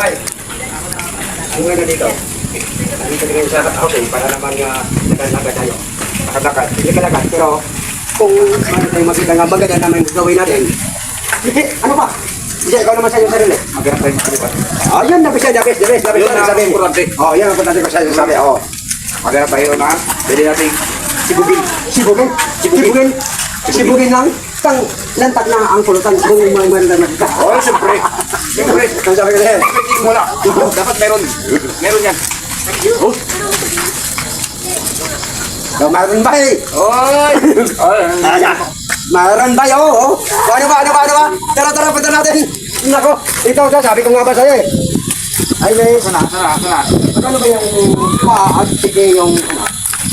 Ay, sungai na dito. Dito din sa housing para naman naglalagad tayo. Nakadakad. Hindi kalagad, pero kung ano tayo makita nga maganda naman gawin natin. Ano ba? Hindi, ikaw naman sa iyong sarili. Maganda tayo sa oh, yun, nabisa, nabis, sabihin. Oh, yan ang importante ko sa iyong sabi. Oh, maganda tayo na, pwede natin sibugin lang. Tang lantak na ang pulutan kung may magka. Oh, siyempre. Ang sabi ko din. Wala. Dapat meron. Meron yan. Oh. Meron ba eh? Oy! Meron ba yun? Oh? Ano ba? Tara, punta natin. Nako, ikaw sabi ko nga ba sa'yo eh. Ay, may Sana. ano ba yung at sige yung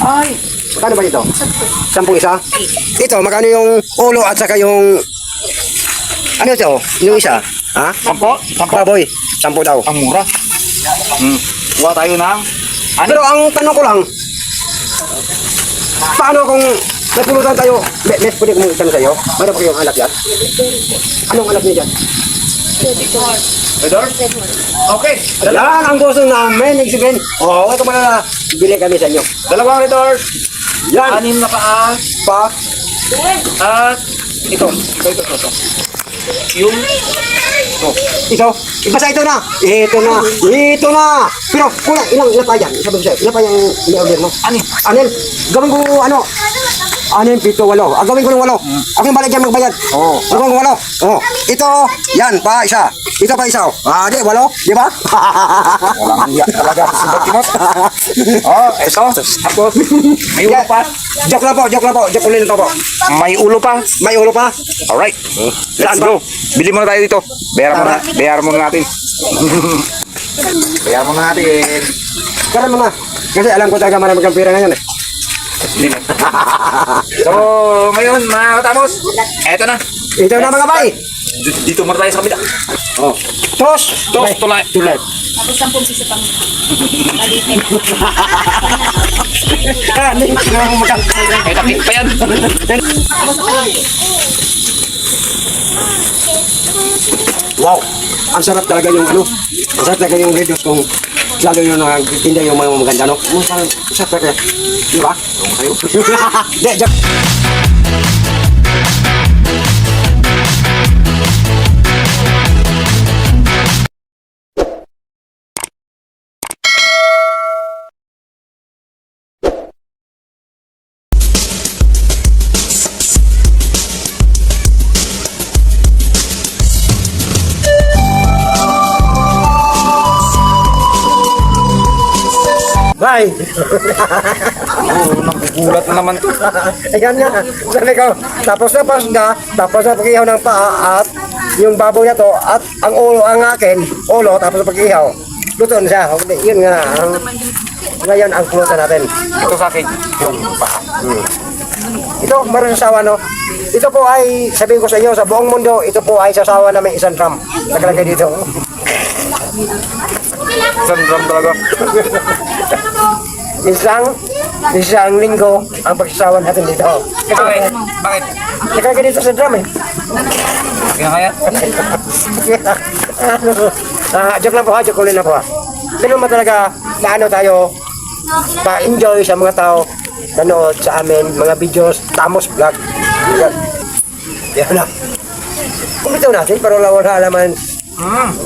Ay! magkano ba ito? 10 isa? Ito, magkano yung ulo at saka yung ano ito? Yung isa? Ha? 10? Baboy, 10 daw. Ang mura. Kuha tayo ng... Ano? Pero ang tanong ko lang, paano kung nagpulutan tayo, mes, pwede kong itanong sa'yo, mayroon pa kayong anak yan? Anong anak niya dyan? Redor? Okay. Yan ang gusto namin, Mexican. Oo, ito pala na, bili kami sa inyo. Dalawang redor. Yan, 6 na paa. pa, At ito. Yung... ito, ibasa ito na. Ito na. Pero, kulang, ilang pa yan? Sabi ko sa'yo, ilan pa yung i-order mo? Anil, gawin ko ano? 6, 7, 8. Gawin ko ng 8. Ako yung balik dyan magbayad. Oo. Gawin ko 8. Oh. Ito, yan, pa isa. Ito pa isa. Di, 8. Di ba? Walang hiya talaga. Subat kinot. Oh, ito. Tapos, may ulo pa. Joke lang po. Joke ulit ito po. May ulo pa. May ulo pa. Alright. Let's Saan ba? go. Bili muna tayo dito. Bayaran muna natin. Bayaran muna natin. Kaya mo na. Kasi alam ko talaga marami kang pera ngayon eh. So, ngayon mga katamos, eto na. Ito na mga bay. Dito muna tayo sa kabila. Oh. Tos, Tulay. Tapos 10 piso pang malitin. May takip pa yan. Wow. Ang sarap talaga yung ano. Ang sarap talaga yung redos kung lalo yung nagtitinda yung mga maganda no. Ang sarap talaga. Di ba? Sa'yo. Di, joke. Bye! Nagugulat na naman to. Ayan nga. Sabi ko, tapos na pag-ihaw ng paa at yung baboy na to at ang ulo ang akin, ulo, tapos pag-ihaw. Luto na siya. Yun nga. Ngayon ang pulutan natin. Ito sa akin. Yung paa. Ito, marusawa no. Ito po ay, sabihin ko sa inyo, sa buong mundo, ito po ay sasawa na may 1 drum. Nakalagay dito. Isang drum talaga. Isang linggo ang pagsasawa natin dito. Bakit? Nakalagay dito sa drum eh. Kaya? Joke lang po ha, joke ulit na po ha. Pero naman talaga, paano tayo pa-enjoy sa mga tao nanood sa amin, mga videos, Tamos Vlog. Yan na. Kumitaw natin para wala naman,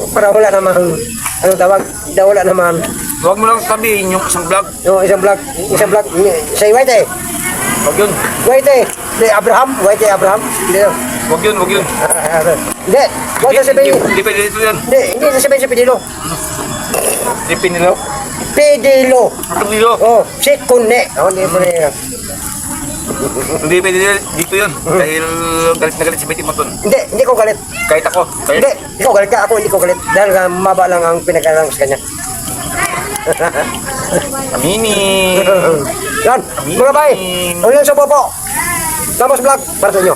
para wala naman, anong tawag, wala naman. Huwag mo lang sabihin yung isang vlog. Yung isang vlog, say White eh. Huwag yun. White eh. White Abraham. Hindi. Huwag yun. Hindi. Huwag na sabihin. Hindi pwede dito yan. Hindi na sabihin sa Pedilo. Hindi pinilo. Pedilo. Pinilo. Oh, si Kunne. Hindi po na yun. Hindi pwede dito yun. Dahil galit na galit si Betty Maton. Hindi ko galit. Kahit ako. Hindi, ikaw galit ka. Ako hindi ko galit. Dahil maba lang ang pinag-alang sa kanya. Amini. Yan, mga bay. Ano yun sa popo? Tamos Vlog, para sa inyo.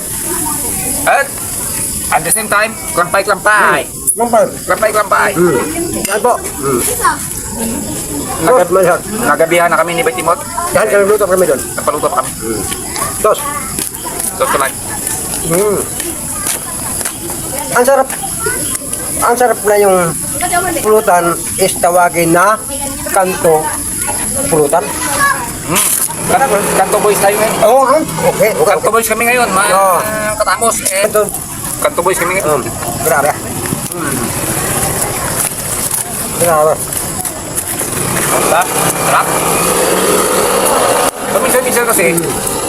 At the same time, klampay. Mampal. Klampay. Yan po. Agad man yan. Nagabihan na kami ni Betty Mot. Dahil kaluluto kami doon. Napaluto pa kami. Tos. Ito lang. Ang sarap. ang sarap na yung pulutan is tawagin na kanto pulutan. Kanto boys tayo ngayon. Oo, okay. Kanto boys kami ngayon, mga Oo. katamos. Kanto, Kanto boys kami ngayon. grabe. Grabe. Sarap. Paminsan-minsan kasi,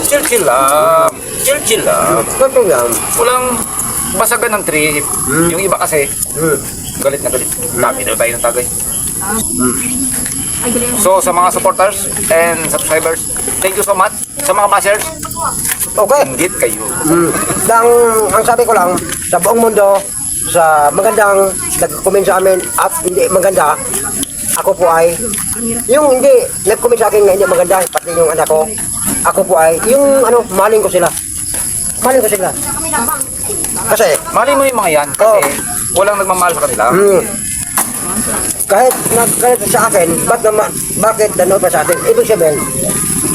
chill-chill lang. Chill-chill lang. Kanto yan. Walang basagan ng trip. Yung iba kasi, galit na galit. Dami na tayo ng tagay. So, sa mga supporters and subscribers, thank you so much. Sa mga bashers, Okay. inggit kayo. Ang sabi ko lang, sa buong mundo, sa magandang nag-comment sa amin at hindi maganda, ako po ay, yung hindi nag-comment sa akin na hindi maganda, pati yung anak ko, ako po ay, yung ano, mahalin ko sila. Mahalin ko sila. Kasi, Mali mo yung mga yan kasi walang nagmamahal sa kanila. kahit nagkalit sa akin, bakit nanood pa sa atin? Ibig sabihin,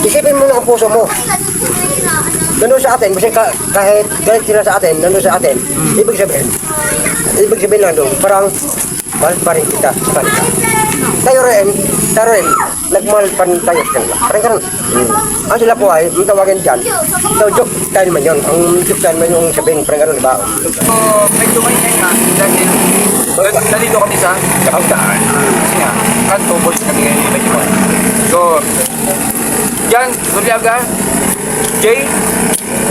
isipin mo na ang puso mo. Nanood sa atin, kasi kahit galit sila sa atin, nanood sa atin, ibig sabihin lang doon, parang mahal pa rin kita sa kanila. Tayo rin, nagmahal pa rin tayo sa kanila. Parang ganun. Ang sila po ay, ang tawagin dyan, so joke time man yun. Ang joke time man yung sabihin, parang ganun, diba? So, medyo may nga dahil nalito kami sa kapitaan. Kasi nga, kanto boys kami ngayon medyo. So, Jan, Zuliaga, Jay,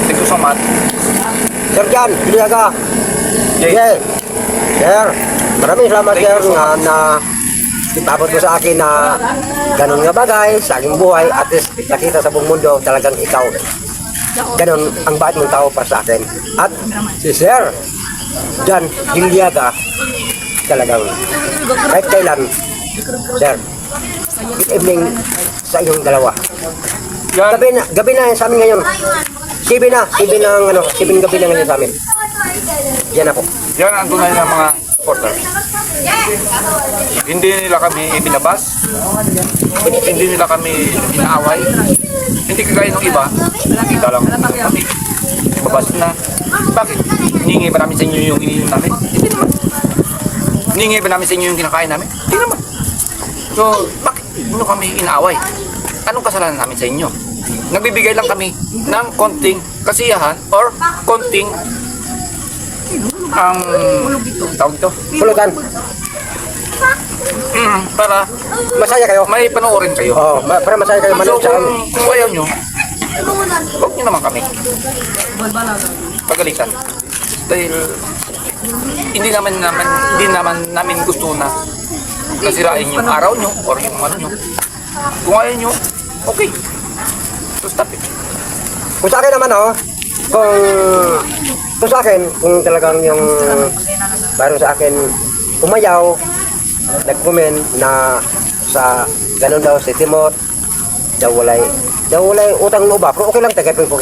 thank you so much. Sir Jan, Iliaga. Jay, Yeah. Sir, maraming salamat Thank sir you so nga na ipabot mo sa akin na ganun nga bagay sa aking buhay at least nakita sa buong mundo talagang ikaw. Ganun ang bait mong tao para sa akin. At si Sir Jan Iliaga talagang kahit kailan, Sir, good evening sa inyong dalawa. Jan, Gabi na sa amin ngayon. 7 gabi na ngayon sa amin. Yan ako. yan ang tunay ng mga supporters. Hindi nila kami binabas. Hindi nila kami inaaway. Hindi kagaya ng iba. Kita lang kami. Babas na. Bakit? Hiningi ba namin sa inyo yung ininom namin? Hindi naman. Hiningi ba namin sa inyo yung kinakain namin? Hindi naman. So, bakit ano kami inaaway? Anong kasalanan namin sa inyo? Nagbibigay lang kami ng konting kasiyahan or konting ang tawag ito Pulutan. para Masaya kayo. may panoorin kayo. Oh, para masaya kayo So manood sa akin. kung ayaw nyo, huwag nyo naman kami pagalitan. Dahil hindi naman namin gusto na nasirain yung araw nyo or yung ano nyo. Kung ayaw nyo, okay. So stop it. Kung sa akin naman kung sa akin, kung talagang yung parang sa akin umayaw, nag-comment na sa ganun daw si Timot, daw walay utang loob, pero okay lang tagapin ko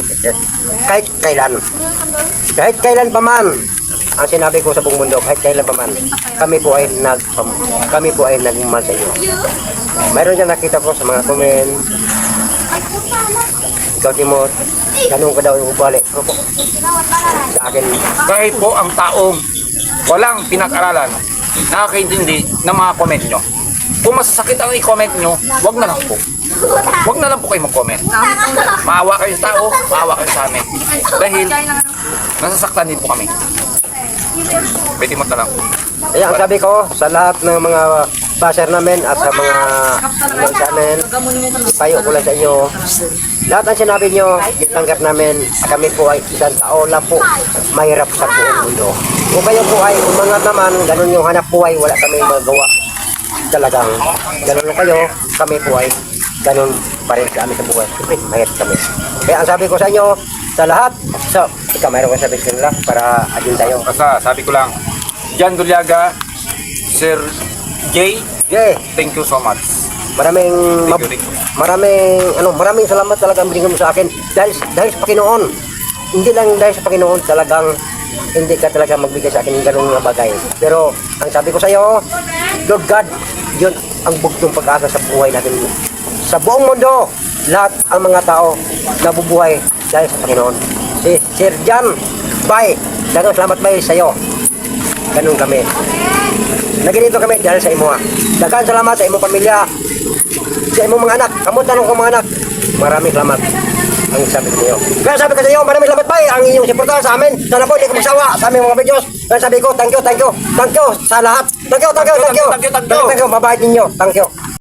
kahit kailan pa man. Ang sinabi ko sa buong mundo, kahit kailan pa man, kami po ay nagmahal sa inyo. Mayroon dyan nakita ko sa mga comment, ikaw Timot, ganun ka daw yung ubali. Sa akin, Kahit po ang taong walang pinag-aralan, nakakaintindi ng mga comment nyo. Kung masasakit ang i-comment nyo, wag na lang po. Wag na lang po kayo mag-comment. Maawa kayo sa tao, maawa kayo sa amin. Dahil nasasaktan din po kami. Pwede mo na lang. kaya ang sabi ko sa lahat ng mga basher namin at sa mga sa amin, payo ko lang sa inyo. Lahat ang sinabi nyo, tanggap namin, kami po ay isang tao lang po mahirap sa buong mundo. Kung kayo po ay umangat naman, ganun yung hanap buhay, wala kami magawa. Talagang, ganun lang kayo, kami po ay ganun pa rin sa amin sa buhay. Siyempre, mahirap kami. Kaya ang sabi ko sa inyo, sa lahat, ikaw mayroon ka sabi sa kanila para adin tayo. Basta sabi ko lang, Jan Doliaga, Sir Jay, Okay, thank you so much. maraming Thank you. maraming salamat talaga ang binigyan mo sa akin dahil sa Panginoon. Hindi lang dahil sa Panginoon, talagang hindi ka talaga magbigay sa akin ng ganung mga bagay. Pero ang sabi ko sa iyo, Lord God, yun ang bugtong pag-asa sa buhay natin. Sa buong mundo, lahat ang mga tao nabubuhay dahil sa Panginoon. Si Sir Jan, bye. Dagang salamat bye sa iyo. Ganun kami. Naginito kami dahil sa imo ha. Daghang salamat sa imong pamilya, sa imong mga anak. Kamot tanong ko mga anak. Maraming salamat ang sabi ko niyo. Kaya sabi ko sa iyo, maraming salamat pa ang inyong suporta sa amin. Sana po hindi ko magsawa sa aming mga videos. Kaya sabi ko, thank you sa lahat. Thank you. Mabait ninyo. Thank you.